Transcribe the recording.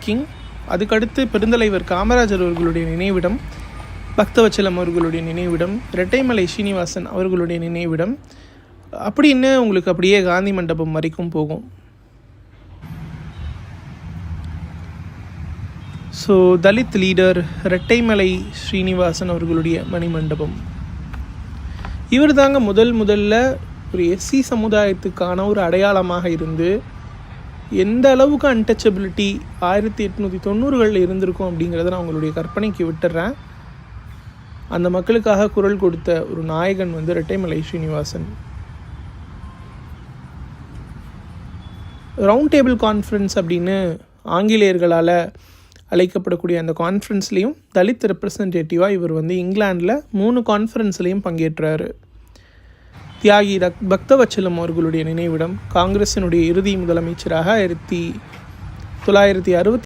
Parking, அதுக்கடுத்து பெருந்தலைவர் காமராஜர் அவர்களுடைய நினைவிடம், பக்தவச்சலம் அவர்களுடைய நினைவிடம், இரட்டைமலை ஸ்ரீனிவாசன் அவர்களுடைய நினைவிடம், அப்படின்னு உங்களுக்கு அப்படியே காந்தி மண்டபம் வரைக்கும் போகும். ஸோ தலித் லீடர் இரட்டைமலை ஸ்ரீனிவாசன் அவர்களுடைய மணிமண்டபம். இவர் தாங்க முதல்ல ஒரு எஸ்சி சமுதாயத்துக்கான ஒரு அடையாளமாக இருந்து எந்த அளவுக்கு அன்டச்சபிலிட்டி 1890களில் இருந்திருக்கும் அப்படிங்கிறத நான் உங்களுடைய கற்பனைக்கு விட்டுறேன். அந்த மக்களுக்காக குரல் கொடுத்த ஒரு நாயகன் Rettaimalai Srinivasan. Round table conference அப்படின்னு ஆங்கிலேயர்களால் அழைக்கப்படக்கூடிய அந்த கான்ஃபரன்ஸ்லேயும் தலித் ரெப்ரசன்டேட்டிவாக இவர் இங்கிலாண்டில் 3 கான்ஃபரன்ஸ்லேயும் பங்கேற்றார். தியாகி பக்தவச்சலம் அவர்களுடைய நினைவிடம், காங்கிரஸினுடைய இறுதி முதலமைச்சராக 1960